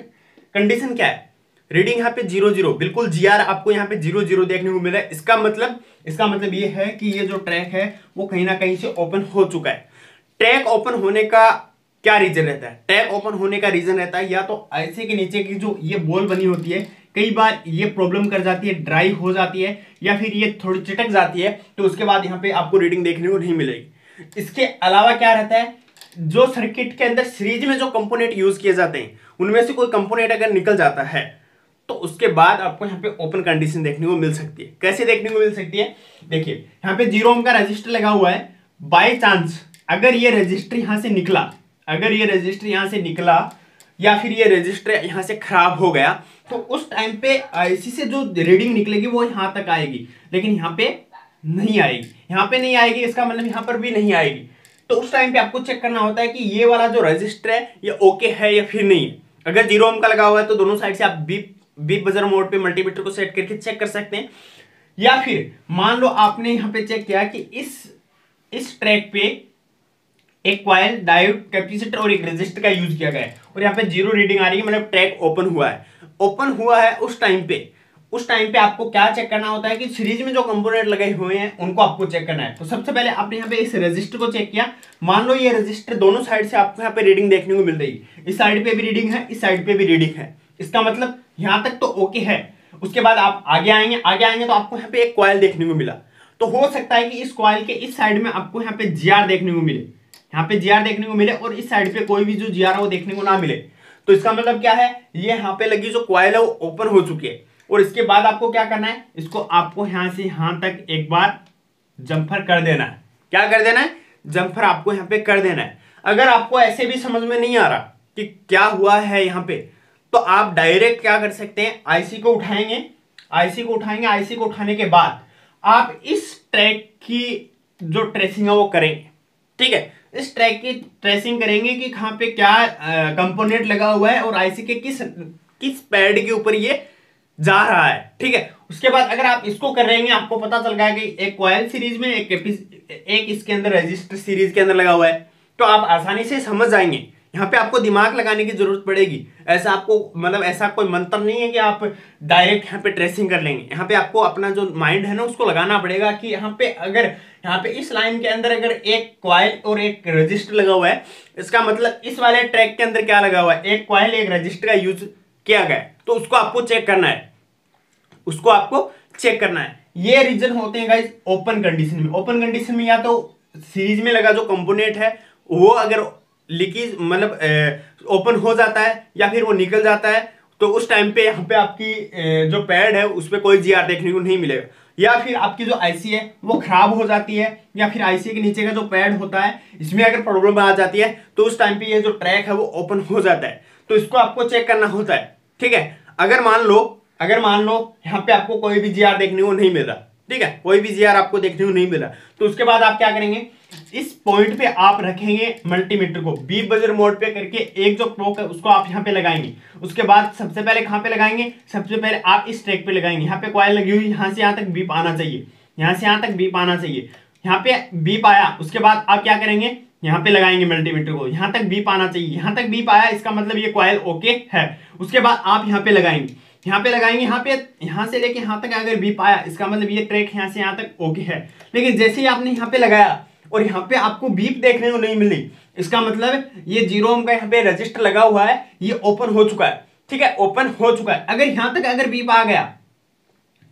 कंडीशन क्या है, रीडिंग यहाँ पे 0-0, बिल्कुल जीआर आपको यहाँ पे 0-0 देखने को मिला है। इसका मतलब ये है कि ये जो ट्रैक है वो कहीं ना कहीं से ओपन हो चुका है। ट्रैक ओपन होने का क्या रीजन रहता है? टैग ओपन होने का रीजन रहता है या तो आईसी के नीचे की जो ये बॉल बनी होती है, कई बार ये प्रॉब्लम कर जाती है, ड्राई हो जाती है या फिर ये थोड़ी चिटक जाती है, तो उसके बाद यहाँ पे आपको रीडिंग देखने को नहीं मिलेगी। इसके अलावा क्या रहता है, जो सर्किट के अंदर सीरीज में जो कंपोनेंट यूज किए जाते हैं उनमें से कोई कंपोनेंट अगर निकल जाता है तो उसके बाद आपको यहाँ पे ओपन कंडीशन देखने को मिल सकती है। कैसे देखने को मिल सकती है? देखिए यहाँ पे 0 ओम का रजिस्टर लगा हुआ है, बाय चांस अगर ये रजिस्टर यहाँ से निकला, अगर ये रजिस्टर यहाँ से निकला या फिर ये रजिस्टर यहाँ से खराब हो गया, तो उस टाइम पे आईसी से जो रीडिंग निकलेगी वो यहाँ तक आएगी, लेकिन यहाँ पे नहीं आएगी, यहाँ पे नहीं आएगी, इसका मतलब यहाँ पर भी नहीं आएगी। तो उस टाइम पे आपको चेक करना होता है कि ये वाला जो रजिस्टर है ये ओके है या फिर नहीं है। अगर 0 ओम का लगा हुआ है तो दोनों साइड से आप बीप बजर मोड पे मल्टीमीटर को सेट करके चेक कर सकते हैं। या फिर मान लो आपने यहाँ पे चेक किया कि इस ट्रैक पे एक कॉइल, डायोड, कैपेसिटर और एक रेजिस्टर का यूज किया गया है और यहाँ पे 0 रीडिंग आ रही है, मतलब ट्रैक ओपन हुआ है। ओपन हुआ है उस टाइम पे आपको क्या चेक करना होता है कि सीरीज में जो कंपोनेंट लगे हुए हैं उनको आपको चेक करना है। तो सबसे पहले आपने यहाँ पे इस रजिस्टर को चेक किया, मान लो ये रजिस्टर दोनों साइड से आपको यहाँ पे रीडिंग देखने को मिल रही है, इस साइड पे भी रीडिंग है, इस साइड पे भी रीडिंग है, इसका मतलब यहाँ तक तो ओके है। उसके बाद आप आगे आएंगे तो आपको यहाँ पे एक कॉइल देखने को मिला, तो हो सकता है कि इस कॉइल के इस साइड में आपको यहाँ पे जीआर देखने को मिले, यहाँ पे जीआर देखने को मिले और इस साइड पे कोई भी जो जीआर है वो देखने को ना मिले। तो इसका मतलब क्या है, ये यहाँ पे लगी जो कॉइल है वो ओपन हो चुकी है और इसके बाद आपको क्या करना है, इसको आपको यहाँ से यहाँ तक एक बार जंपर कर देना है। क्या कर देना है? जंपर आपको यहाँ पे कर देना है। अगर आपको ऐसे भी समझ में नहीं आ रहा कि क्या हुआ है यहाँ पे, तो आप डायरेक्ट क्या कर सकते हैं, आईसी को उठाने के बाद आप इस ट्रैक की जो ट्रेसिंग है वो करेंगे। ठीक है, इस ट्रैक की ट्रेसिंग करेंगे कि कहाँ पे क्या कंपोनेंट लगा हुआ है और आईसी के किस पैड के ऊपर ये जा रहा है। ठीक है, उसके बाद अगर आप इसको कर रहे हैं आपको पता चल गया कि एक कॉइल सीरीज में एक इसके अंदर रजिस्टर सीरीज के अंदर लगा हुआ है, तो आप आसानी से समझ जाएंगे। यहाँ पे आपको दिमाग लगाने की जरूरत पड़ेगी, ऐसा आपको मतलब ऐसा कोई मंत्र नहीं है कि आप डायरेक्ट यहाँ पे ट्रेसिंग कर लेंगे। यहाँ पे आपको अपना जो माइंड है ना उसको लगाना पड़ेगा कि यहाँ पे अगर यहाँ पे इस लाइन के अंदर अगर एक कॉइल और एक रजिस्टर लगा हुआ है, इसका मतलब इस वाले ट्रैक के अंदर क्या लगा हुआ है, एक कॉइल एक रजिस्टर का यूज किया गया है, तो उसको आपको चेक करना है, ये रीजन होते हैं गाइस ओपन कंडीशन में या तो सीरीज में लगा जो कंपोनेंट है वो अगर लीकेज मतलब ओपन हो जाता है या फिर वो निकल जाता है, तो उस टाइम पे यहाँ पे आपकी जो पैड है उस पर कोई जीआर देखने को नहीं मिलेगा, या फिर आपकी जो आईसी है वो खराब हो जाती है, या फिर आईसी के नीचे का जो पैड होता है इसमें अगर प्रॉब्लम आ जाती है तो उस टाइम पे ये जो ट्रैक है वो ओपन हो जाता है। तो इसको आपको चेक करना होता है। ठीक है, अगर मान लो यहाँ पे आपको कोई भी जीआर देखने को नहीं मिल रहा, ठीक है, कोई भी जीआर आपको देखने को नहीं मिला, तो उसके बाद आप क्या करेंगे, इस पॉइंट पे आप रखेंगे मल्टीमीटर को बीप बजर मोड पे करके, एक जो क्लॉक है उसको आप यहाँ पे लगाएंगे। उसके बाद सबसे पहले कहाँ पे लगाएंगे, सबसे पहले आप इस ट्रैक पे लगाएंगे, यहाँ पे कॉइल लगी हुई, यहाँ से यहाँ तक बीप आना चाहिए, यहाँ से यहाँ तक बीप आना चाहिए, यहाँ पे बीप आया, उसके बाद आप क्या करेंगे, यहाँ पे लगाएंगे मल्टीमीटर को, यहाँ तक बीप आना चाहिए, यहाँ तक बीप आया, इसका मतलब ये कॉइल ओके है। उसके बाद आप यहाँ पे लगाएंगे, यहाँ से लेके यहाँ तक अगर बीप आया, इसका मतलब ये ट्रैक यहाँ से यहाँ तक ओके है। लेकिन जैसे ही आपने यहाँ पे लगाया और यहाँ पे आपको बीप देखने को नहीं मिली, इसका मतलब ये 0 ओम का यहाँ पे रजिस्टर लगा हुआ है, ये ओपन हो चुका है। ठीक है, ओपन हो चुका है। अगर यहाँ तक अगर बीप आ गया,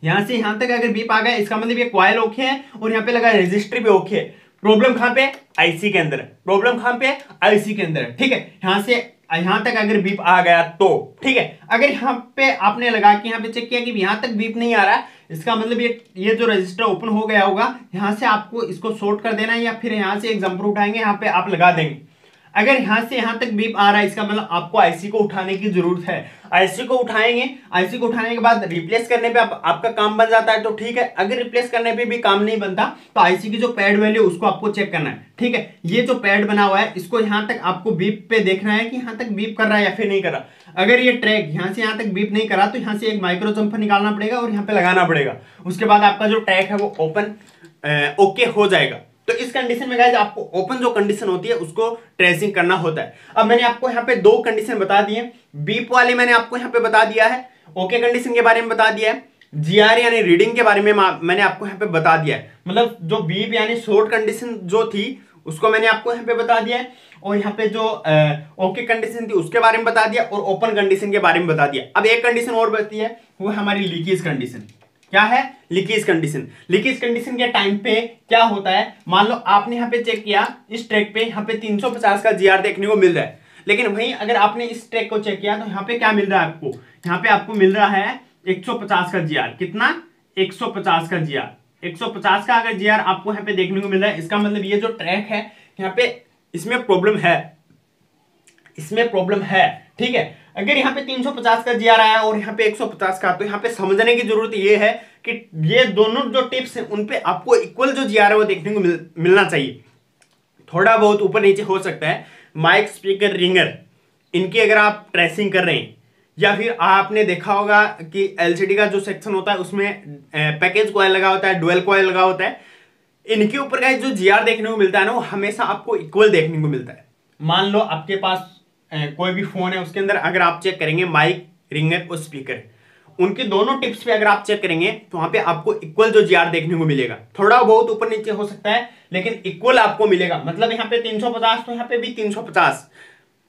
यहाँ से यहाँ तक अगर बीप आ गया, इसका मतलब ये कॉइल ओके है और यहाँ पे लगा रजिस्टर भी ओके है। प्रॉब्लम कहाँ पे, आईसी के अंदर, प्रॉब्लम कहाँ पे, आईसी के अंदर। ठीक है, यहाँ से यहाँ तक अगर बीप आ गया तो ठीक है, अगर यहाँ पे आपने लगा के यहाँ पे चेक किया कि यहाँ तक बीप नहीं आ रहा, इसका मतलब ये जो रजिस्टर ओपन हो गया होगा, यहाँ से आपको इसको शॉर्ट कर देना है या फिर यहाँ से एक जंपर उठाएंगे, यहाँ पे आप लगा देंगे। अगर यहाँ से यहाँ तक बीप आ रहा है, इसका मतलब आपको आईसी को उठाने की जरूरत है। आईसी को उठाएंगे, आईसी को उठाने के बाद रिप्लेस करने पे आपका काम बन जाता है तो ठीक है। अगर रिप्लेस करने पे भी काम नहीं बनता तो आईसी की जो पैड वैल्यू उसको आपको चेक करना है। ठीक है, ये जो पैड बना हुआ है इसको यहाँ तक आपको बीप पे देखना है कि यहाँ तक बीप कर रहा है या फिर नहीं कर रहा। अगर ये ट्रैक यहाँ से यहाँ तक बीप नहीं करा तो यहाँ से एक माइक्रो जंपर निकालना पड़ेगा और यहाँ पे लगाना पड़ेगा। उसके बाद आपका जो ट्रैक है वो ओपन ओके हो जाएगा। तो इस कंडीशन में गाइस आपको ओपन जो कंडीशन होती है उसको ट्रेसिंग करना होता है। अब मैंने आपको यहाँ पे 2 कंडीशन बता दी है। बीप वाले मैंने आपको यहाँ पे बता दिया है, ओके कंडीशन के बारे में बता दिया है, जीआर यानी रीडिंग के बारे में मैंने आपको यहाँ पे बता दिया है। मतलब जो बीप यानी शॉर्ट कंडीशन जो थी उसको मैंने आपको यहाँ पे बता दिया है, और यहाँ पे जो ओके कंडीशन थी उसके बारे में बता दिया, और ओपन कंडीशन के बारे में बता दिया। अब एक कंडीशन और बचती है, वो हमारी लीकेज कंडीशन। क्या है? Leakage condition. लीकेज कंडीशन के टाइम पे क्या होता है, मान लो आपने यहाँ पे चेक किया, इस ट्रैक पे यहाँ पे 350 का जीआर देखने को मिल रहा है, लेकिन वहीं अगर आपने इस ट्रैक को चेक किया तो यहाँ पे क्या मिल रहा है आपको, यहाँ पे आपको मिल रहा है 150 का जीआर। कितना? 150 का जीआर। 150 का अगर जीआर आपको यहाँ पे देखने को मिल रहा है, इसका मतलब ये जो ट्रैक है यहाँ पे इसमें प्रॉब्लम है, इसमें प्रॉब्लम है। ठीक है, अगर यहाँ पे 350 का जीआर आया और यहाँ पे 150 का, तो यहाँ पे समझने की जरूरत ये है कि ये दोनों जो टिप्स हैं उन पे आपको इक्वल जो जीआर है वो देखने को मिलना चाहिए। थोड़ा बहुत ऊपर नीचे हो सकता है। माइक, स्पीकर, रिंगर, इनकी अगर आप ट्रेसिंग कर रहे हैं, या फिर आपने देखा होगा कि एलसीडी का जो सेक्शन होता है उसमें पैकेज कॉइल लगा होता है, डुअल कॉइल लगा होता है, इनके ऊपर का जो जीआर देखने को मिलता है ना, वो हमेशा आपको इक्वल देखने को मिलता है। मान लो आपके पास कोई भी फोन है, उसके अंदर अगर आप चेक करेंगे माइक, रिंगर और स्पीकर, उनके दोनों टिप्स पे अगर आप चेक करेंगे तो वहां पे आपको इक्वल जो जीआर देखने को मिलेगा। थोड़ा बहुत ऊपर नीचे हो सकता है, लेकिन इक्वल आपको मिलेगा। मतलब यहाँ पे 350 तो यहाँ पे भी 350,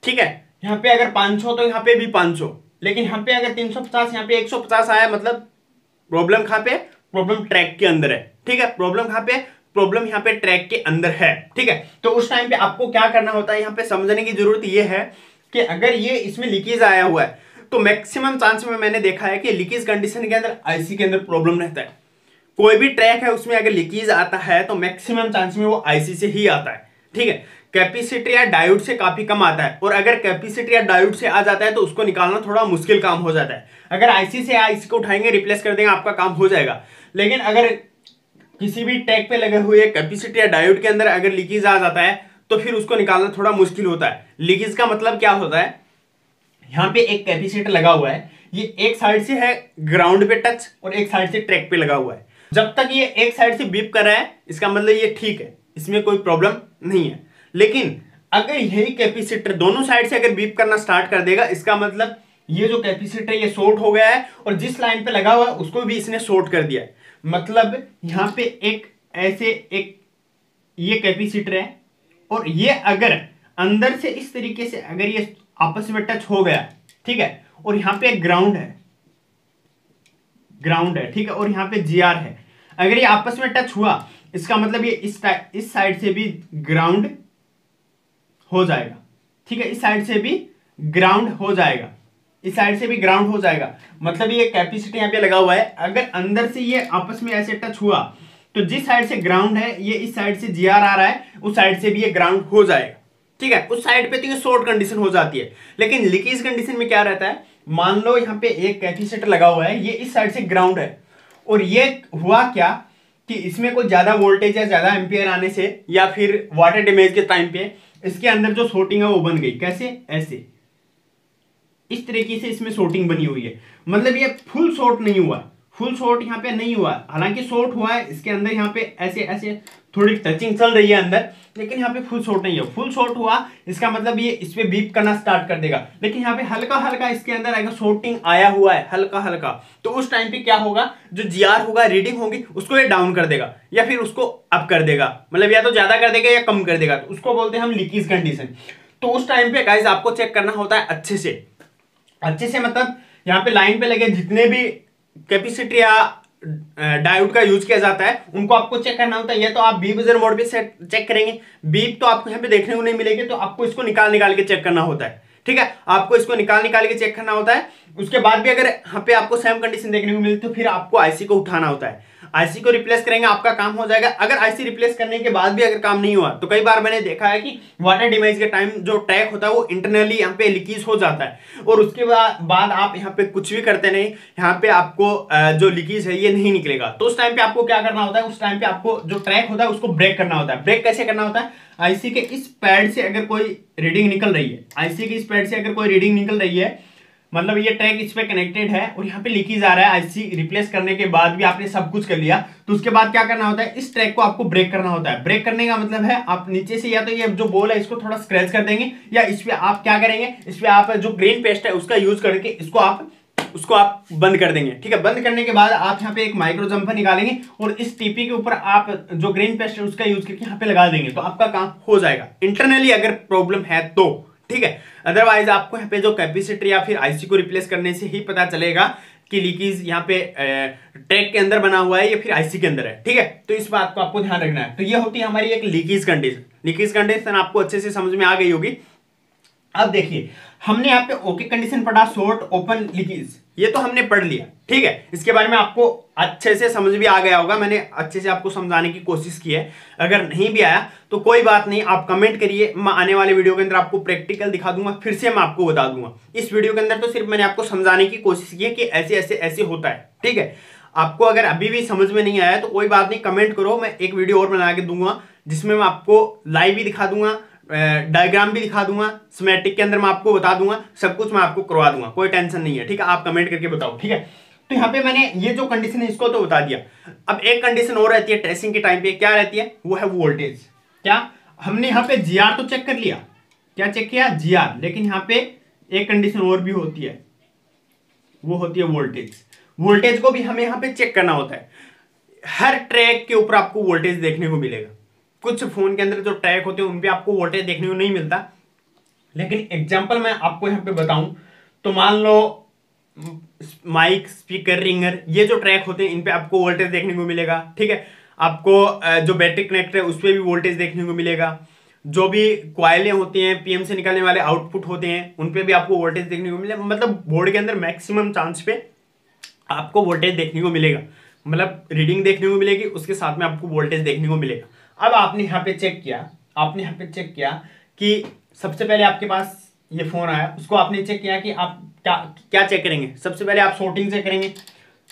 ठीक है, यहाँ पे अगर 500 तो यहाँ पे भी 500, लेकिन यहाँ पे अगर 350 यहाँ पे 150 आया, मतलब प्रॉब्लम कहाँ पे? प्रॉब्लम ट्रैक के अंदर है। ठीक है, प्रॉब्लम कहाँ पे? प्रॉब्लम यहाँ पे ट्रैक के अंदर है। ठीक है, तो उस टाइम पे आपको क्या करना होता है, यहाँ पे समझने की जरूरत ये है कि अगर ये इसमें लीकेज आया हुआ है तो मैक्सिमम चांस में मैंने देखा है कि लीकेज कंडीशन के अंदर आईसी के अंदर प्रॉब्लम रहता है। कोई भी ट्रैक है उसमें अगर लीकेज आता है तो मैक्सिमम चांस में वो आईसी से ही आता है। ठीक है, कैपेसिटर या डायोड से काफी कम आता है, और अगर कैपेसिटर या डायोड से आ जाता है तो उसको निकालना थोड़ा मुश्किल काम हो जाता है। अगर आईसी से आईसी को उठाएंगे, रिप्लेस कर देंगे, आपका काम हो जाएगा। लेकिन अगर किसी भी टैग पे लगे हुए कैपेसिटर या डायोड के अंदर अगर लीकेज आ जाता है तो फिर उसको निकालना थोड़ा मुश्किल होता है। लीकेज का मतलब क्या होता है, यहाँ पे एक कैपेसिटर लगा हुआ है, ये एक साइड से है ग्राउंड पे टच और एक साइड से ट्रैक पे लगा हुआ है। जब तक ये एक साइड से बीप कर रहा है इसका मतलब ये ठीक है, इसमें कोई प्रॉब्लम नहीं है। लेकिन अगर यही कैपेसिटर दोनों साइड से अगर बीप करना स्टार्ट कर देगा, इसका मतलब ये जो कैपेसिटर ये शॉर्ट हो गया है, और जिस लाइन पे लगा हुआ है उसको भी इसने शॉर्ट कर दिया है। मतलब यहाँ पे एक ऐसे एक ये कैपेसिटर है, और ये अगर अंदर से इस तरीके से अगर ये आपस में टच हो गया, ठीक है, और यहाँ पे एक ग्राउंड है, ग्राउंड है, ठीक है, और यहाँ पे जीआर है, अगर ये आपस में टच हुआ इसका मतलब ये इस साइड से भी ग्राउंड हो जाएगा। ठीक है, इस साइड से भी ग्राउंड हो जाएगा, इस साइड से भी ग्राउंड हो जाएगा। मतलब ये कैपेसिटर यहाँ पे लगा हुआ है, अगर अंदर से ये आपस में ऐसे टच हुआ तो जिस साइड से ग्राउंड है, ये इस साइड से जीआर आ रहा है, उस साइड से भी ये ग्राउंड हो जाएगा। ठीक है, उस साइड पे तो ये शॉर्ट कंडीशन हो जाती है। लेकिन लीकेज कंडीशन में क्या रहता है, मान लो यहाँ पे एक कैपेसिटर लगा हुआ है, ये इस साइड से ग्राउंड है, और ये हुआ क्या कि इसमें कोई ज्यादा वोल्टेज या ज्यादा एम्पियर आने से या फिर वाटर डैमेज के टाइम पे इसके अंदर जो शॉर्टिंग है वो बन गई। कैसे? ऐसे इस तरीके से इसमें शॉर्टिंग बनी हुई है। मतलब ये फुल शॉर्ट नहीं हुआ, फुल शॉर्ट यहाँ पे नहीं हुआ, हालांकि शॉर्ट हुआ है इसके अंदर, यहाँ पे ऐसे ऐसे थोड़ी टचिंग चल रही है अंदर, लेकिन यहाँ पे फुल शॉर्ट नहीं है। फुल शॉर्ट हुआ इसका मतलब ये इस पे बीप करना स्टार्ट कर देगा, लेकिन यहाँ पे हल्का हल्का इसके अंदर अगर शॉर्टिंग आया हुआ है हल्का हल्का, तो उस टाइम पे क्या होगा, जो जीआर होगा रीडिंग होगी उसको ये डाउन कर देगा या फिर उसको अप कर देगा, मतलब या तो ज्यादा कर देगा या कम कर देगा, तो उसको बोलते हैं हम लीकेज कंडीशन। तो उस टाइम पे गाइस आपको चेक करना होता है अच्छे से, अच्छे से मतलब यहाँ पे लाइन पे लगे जितने भी कैपेसिटर या डायोड का यूज किया जाता है उनको आपको चेक करना होता है। या तो आप बीप बजर मोड पे चेक करेंगे, बीप तो आपको यहाँ पे देखने को नहीं मिलेगी, तो आपको इसको निकाल के चेक करना होता है। ठीक है, आपको इसको निकाल के चेक करना होता है। उसके बाद भी अगर यहाँ पे आपको सेम कंडीशन देखने को मिलती तो फिर आपको आईसी को उठाना होता है, आईसी को रिप्लेस करेंगे, आपका काम हो जाएगा। अगर आईसी रिप्लेस करने के बाद भी अगर काम नहीं हुआ तो कई बार मैंने देखा है कि वाटर डैमेज के टाइम जो ट्रैक होता है वो इंटरनली यहाँ पे लीकेज हो जाता है, और उसके बाद आप यहाँ पे कुछ भी करते नहीं, यहाँ पे आपको जो लीकेज है ये नहीं निकलेगा। तो उस टाइम पे आपको क्या करना होता है, उस टाइम पे आपको जो ट्रैक होता है उसको ब्रेक करना होता है। ब्रेक कैसे करना होता है, आईसी के इस पैड से अगर कोई रीडिंग निकल रही है, आईसी के इस पैड से अगर कोई रीडिंग निकल रही है, मतलब ये ट्रैक इस पे कनेक्टेड है और यहाँ पे लीकेज आ रहा है, आईसी रिप्लेस करने के बाद भी आपने सब कुछ कर लिया, तो उसके बाद क्या करना होता है, इस ट्रैक को आपको ब्रेक करना होता है। ब्रेक करने का मतलब है आप नीचे से या तो ये जो बोल है इसको थोड़ा स्क्रैच कर देंगे, या इस पे आप क्या करेंगे, इस पे आप जो ग्रीन पेस्ट है उसका यूज करके इसको आप उसको आप बंद कर देंगे। ठीक है, बंद करने के बाद आप यहाँ पे एक माइक्रो जंपर निकालेंगे और इस टीपी के ऊपर आप जो ग्रीन पेस्ट है उसका यूज करके यहाँ पे लगा देंगे, तो आपका काम हो जाएगा इंटरनली अगर प्रॉब्लम है तो। ठीक है, अदरवाइज आपको यहाँ पे जो कैपेसिटर या फिर आईसी को रिप्लेस करने से ही पता चलेगा कि लीकेज यहाँ पे ट्रैक के अंदर बना हुआ है या फिर आईसी के अंदर है। ठीक है, तो इस बात को आपको ध्यान रखना है। तो ये होती है हमारी एक लीकेज कंडीशन। लीकेज कंडीशन आपको अच्छे से समझ में आ गई होगी। अब देखिए, हमने यहाँ पे ओके कंडीशन पढ़ा, शॉर्ट, ओपन, लीकेज, ये तो हमने पढ़ लिया। ठीक है, इसके बारे में आपको अच्छे से समझ भी आ गया होगा। मैंने अच्छे से आपको समझाने की कोशिश की है। अगर नहीं भी आया तो कोई बात नहीं, आप कमेंट करिए, मैं आने वाले वीडियो के अंदर आपको प्रैक्टिकल दिखा दूंगा, फिर से मैं आपको बता दूंगा। इस वीडियो के अंदर तो सिर्फ मैंने आपको समझाने की कोशिश की है कि ऐसे ऐसे ऐसे होता है। ठीक है, आपको अगर अभी भी समझ में नहीं आया तो कोई बात नहीं, कमेंट करो, मैं एक वीडियो और बना के दूंगा जिसमें मैं आपको लाइव भी दिखा दूंगा, डायग्राम भी दिखा दूंगा, स्कीमेटिक के अंदर मैं आपको बता दूंगा, सब कुछ मैं आपको करवा दूंगा, कोई टेंशन नहीं है। ठीक है, आप कमेंट करके बताओ। ठीक है, तो यहाँ पे मैंने ये जो कंडीशन है इसको तो बता दिया। अब एक कंडीशन और रहती है ट्रेसिंग के टाइम पे, क्या रहती है? वो है वोल्टेज। क्या हमने यहाँ पे जीआर तो चेक कर लिया, क्या चेक किया? जीआर। लेकिन यहाँ पे एक कंडीशन और भी होती है, वो होती है वोल्टेज। वोल्टेज को भी हमें यहाँ पे चेक करना होता है। हर ट्रैक के ऊपर आपको वोल्टेज देखने को मिलेगा। कुछ फोन के अंदर जो ट्रैक होते हैं उन पे आपको वोल्टेज देखने को नहीं मिलता, लेकिन एग्जांपल मैं आपको यहाँ पे बताऊं तो मान लो माइक, स्पीकर, रिंगर, ये जो ट्रैक होते हैं इन पे आपको वोल्टेज देखने को मिलेगा। ठीक है, आपको जो बैटरी कनेक्टर है उस पर भी वोल्टेज देखने को मिलेगा। जो भी क्वाइलें होती हैं, पीएम से निकलने वाले आउटपुट होते हैं, उन पे भी आपको वोल्टेज देखने को मिलेगा। मतलब बोर्ड के अंदर मैक्सिमम चांस पे आपको वोल्टेज देखने को मिलेगा, मतलब रीडिंग देखने को मिलेगी, उसके साथ में आपको वोल्टेज देखने को मिलेगा। अब आपने यहाँ पे चेक किया, कि सबसे पहले आपके पास ये फोन आया, उसको आपने चेक किया कि आप क्या चेक करेंगे? सबसे पहले आप सॉर्टिंग चेक करेंगे।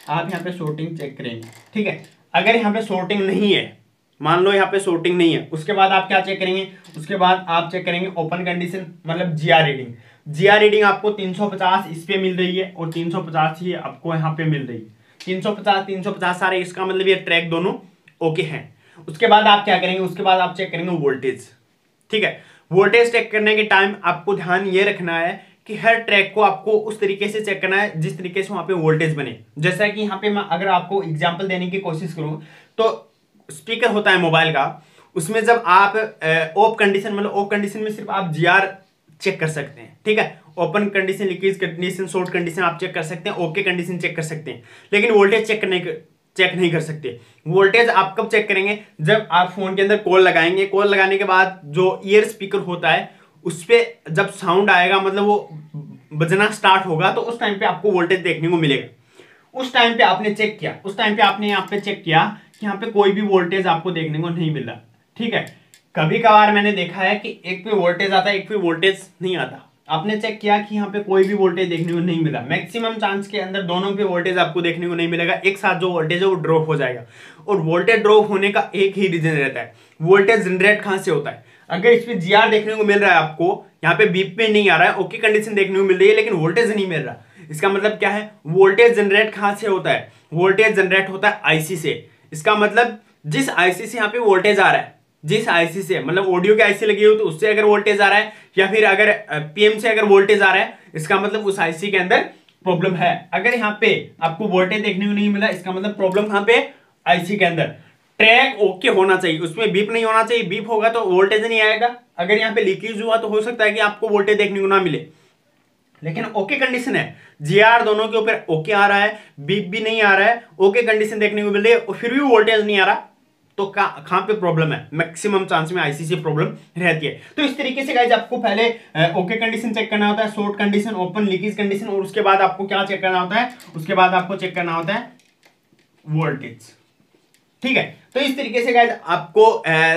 आप यहाँ पे सॉर्टिंग चेक करेंगे। ठीक है, अगर यहाँ पे सॉर्टिंग नहीं है, मान लो यहाँ पे सॉर्टिंग नहीं है, उसके बाद आप क्या चेक करेंगे? उसके बाद आप चेक करेंगे ओपन कंडीशन, मतलब जीआर रीडिंग। जीआर रीडिंग आपको 350 इस पे मिल रही है और 350 ही आपको यहाँ पे मिल रही है। 350 सारे, इसका मतलब ये ट्रैक दोनों ओके हैं। उसके बाद आप क्या करेंगे? उसके बाद आप चेक करेंगे वोल्टेज। ठीक है, वोल्टेज चेक करने के टाइम आपको ध्यान ये रखना है कि हर ट्रैक को आपको उस तरीके से चेक करना है जिस तरीके से वहां पे वोल्टेज बने। जैसा कि यहाँ पे मैं अगर आपको एग्जांपल देने की कोशिश करूं तो स्पीकर होता है मोबाइल का, उसमें जब आप ऑफ कंडीशन, मतलब ऑफ कंडीशन में सिर्फ आप जीआर चेक कर सकते हैं। ठीक है, open condition, leakage condition, short condition आप चेक कर सकते हैं, ओके कंडीशन चेक कर सकते हैं, लेकिन वोल्टेज चेक नहीं कर सकते। वोल्टेज आप कब चेक करेंगे? जब आप फोन के अंदर कॉल लगाएंगे, कॉल लगाने के बाद जो ईयर स्पीकर होता है उस पर जब साउंड आएगा, मतलब वो बजना स्टार्ट होगा, तो उस टाइम पे आपको वोल्टेज देखने को मिलेगा। उस टाइम पे आपने चेक किया, यहाँ पे चेक किया कि यहाँ पे कोई भी वोल्टेज आपको देखने को नहीं मिल रहा। ठीक है, कभी कभार मैंने देखा है कि एक पे वोल्टेज आता है, एक पे वोल्टेज नहीं आता। आपने चेक किया कि यहाँ पे कोई भी वोल्टेज देखने को नहीं मिला। मैक्सिमम चांस के अंदर दोनों पे वोल्टेज आपको देखने को नहीं मिलेगा, एक साथ जो वोल्टेज है वो ड्रॉप हो जाएगा। और वोल्टेज ड्रॉप होने का एक ही रीजन रहता है, वोल्टेज जनरेट कहां से होता है। अगर इस पे जीआर देखने को मिल रहा है आपको, यहाँ पे बीप पे नहीं आ रहा है, ओके कंडीशन देखने को मिल रही है, लेकिन वोल्टेज नहीं मिल रहा, इसका मतलब क्या है? वोल्टेज जनरेट कहां से होता है? वोल्टेज जनरेट होता है आईसी से। इसका मतलब जिस आईसी से यहाँ पे वोल्टेज आ रहा है, जिस आईसी से, मतलब ऑडियो की आईसी लगी हो तो उससे अगर वोल्टेज आ रहा है, या फिर अगर पीएम से अगर वोल्टेज आ रहा है, इसका मतलब उस आईसी के अंदर प्रॉब्लम है। अगर यहाँ पे आपको वोल्टेज देखने को नहीं मिला, इसका मतलब प्रॉब्लम कहाँ पे? आईसी के अंदर। ट्रैक ओके होना चाहिए, उसमें बीप नहीं होना चाहिए। बीप होगा तो वोल्टेज नहीं आएगा। अगर यहाँ पे लीकेज हुआ तो हो सकता है कि आपको वोल्टेज देखने को ना मिले, लेकिन ओके कंडीशन है, जीआर दोनों के ऊपर ओके आ रहा है, बीप भी नहीं आ रहा है, ओके कंडीशन देखने को मिल रही है और फिर भी वोल्टेज नहीं आ रहा, तो कहां पे प्रॉब्लम है? मैक्सिमम चांस में आईसी से प्रॉब्लम रहती है। तो इस तरीके से गाइस आपको पहले ओके कंडीशन चेक करना होता है, short condition, open, leakage condition, और उसके बाद आपको क्या चेक करना होता है? उसके बाद आपको चेक करना होता है वोल्टेज। ठीक है, तो इस तरीके से गाइस आपको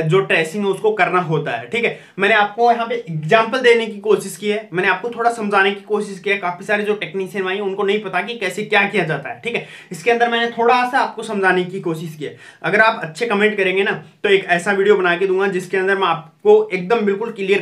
जो ट्रेसिंग है उसको करना होता है। ठीक है, मैंने आपको यहाँ पे एग्जांपल देने की कोशिश की है, मैंने आपको थोड़ा समझाने की कोशिश की है। काफी सारे जो टेक्नीशियन भाई उनको नहीं पता कि कैसे क्या किया जाता है। ठीक है, इसके अंदर मैंने थोड़ा सा आपको समझाने की कोशिश की है। अगर आप अच्छे कमेंट करेंगे ना तो एक ऐसा वीडियो बना के दूंगा जिसके अंदर मैं आपको एकदम बिल्कुल क्लियर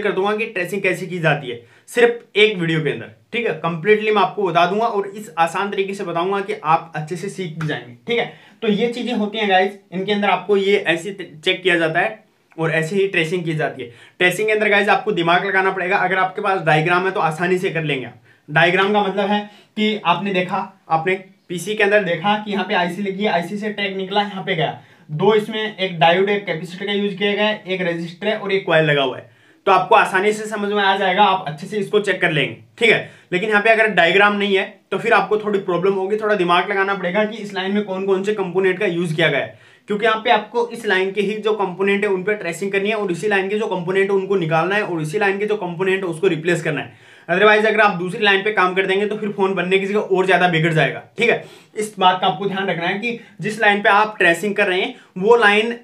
कर दूंगा कि ट्रेसिंग कैसे की जाती है, सिर्फ एक वीडियो के अंदर। ठीक है, कंप्लीटली मैं आपको बता दूंगा और इस आसान तरीके से बताऊंगा कि आप अच्छे से सीख भी जाएंगे। ठीक है, तो ये चीजें होती हैं गाइस, इनके अंदर आपको ये ऐसे चेक किया जाता है और ऐसे ही ट्रेसिंग की जाती है। ट्रेसिंग के अंदर गाइस आपको दिमाग लगाना पड़ेगा। अगर आपके पास डायग्राम है तो आसानी से कर लेंगे आप, डायग्राम का मतलब है कि आपने देखा, आपने पीसी के अंदर देखा कि यहाँ पे आईसी लगी है, आईसी से टैग निकला, यहाँ पे गया, दो इसमें एक डायोड एक कैपेसिटर का यूज किया गया है, एक रेजिस्टर है और एक कॉइल लगा हुआ है। तो आपको आसानी से समझ में आ जाएगा, आप अच्छे से इसको चेक कर लेंगे, ठीक है। लेकिन यहाँ पे अगर डायग्राम नहीं है तो फिर आपको थोड़ी प्रॉब्लम होगी, थोड़ा दिमाग लगाना पड़ेगा कि इस लाइन में कौन कौन से कंपोनेंट का यूज किया गया है, क्योंकि यहाँ पे आपको इस लाइन के ही जो कंपोनेंट है उन पर ट्रेसिंग करनी है और इसी लाइन के जो कंपोनेंट है उनको निकालना है और इसी लाइन के जो कंपोनेंट है उसको रिप्लेस करना है। अदरवाइज अगर आप दूसरी लाइन पे काम कर देंगे तो फिर फोन बनने की जगह और ज्यादा बिगड़ जाएगा, ठीक है। इस बात का आपको ध्यान रखना है कि जिस लाइन पे आप ट्रेसिंग कर रहे हैं वो लाइन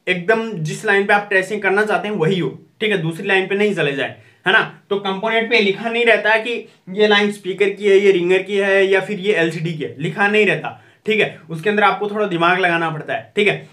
एकदम जिस लाइन पे आप ट्रेसिंग करना चाहते हैं वही हो, ठीक है, दूसरी लाइन पे नहीं चले जाए, है ना। तो कंपोनेंट पे लिखा नहीं रहता है कि ये लाइन स्पीकर की है, ये रिंगर की है या फिर ये एलसीडी की है, लिखा नहीं रहता, ठीक है। उसके अंदर आपको थोड़ा दिमाग लगाना पड़ता है, ठीक है।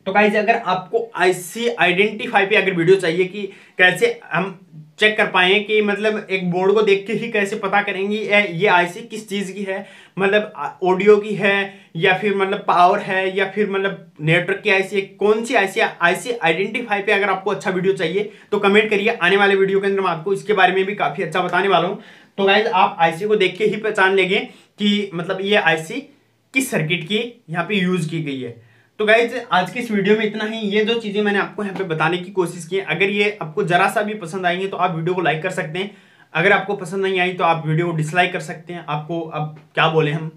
तो गाइस अगर आपको आईसी आइडेंटिफाई पे अगर वीडियो चाहिए कि कैसे हम चेक कर पाए कि मतलब एक बोर्ड को देख के ही कैसे पता करेंगे ये आईसी किस चीज की है, मतलब ऑडियो की है या फिर मतलब पावर है या फिर मतलब नेटवर्क की आईसी है, कौन सी आईसी आइडेंटिफाई पे अगर आपको अच्छा वीडियो चाहिए तो कमेंट करिए। आने वाले वीडियो के अंदर मैं आपको इसके बारे में भी काफी अच्छा बताने वाला हूं। तो गाइज आप आईसी को देख के ही पहचान लेंगे कि मतलब ये आईसी किस सर्किट की यहाँ पे यूज की गई है। तो गाइज आज की इस वीडियो में इतना ही। ये जो चीजें मैंने आपको यहाँ पे बताने की कोशिश की है, अगर ये आपको जरा सा भी पसंद आएंगे तो आप वीडियो को लाइक कर सकते हैं, अगर आपको पसंद नहीं आई तो आप वीडियो को डिसलाइक कर सकते हैं। आपको अब क्या बोले हम,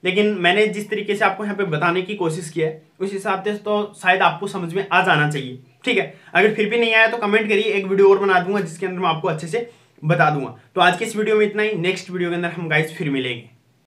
लेकिन मैंने जिस तरीके से आपको यहाँ पे बताने की कोशिश की है उस हिसाब से तो शायद आपको समझ में आ जाना चाहिए, ठीक है। अगर फिर भी नहीं आया तो कमेंट करिए, एक वीडियो और बना दूंगा जिसके अंदर मैं आपको अच्छे से बता दूंगा। तो आज की इस वीडियो में इतना ही, नेक्स्ट वीडियो के अंदर हम गाइज फिर मिलेंगे।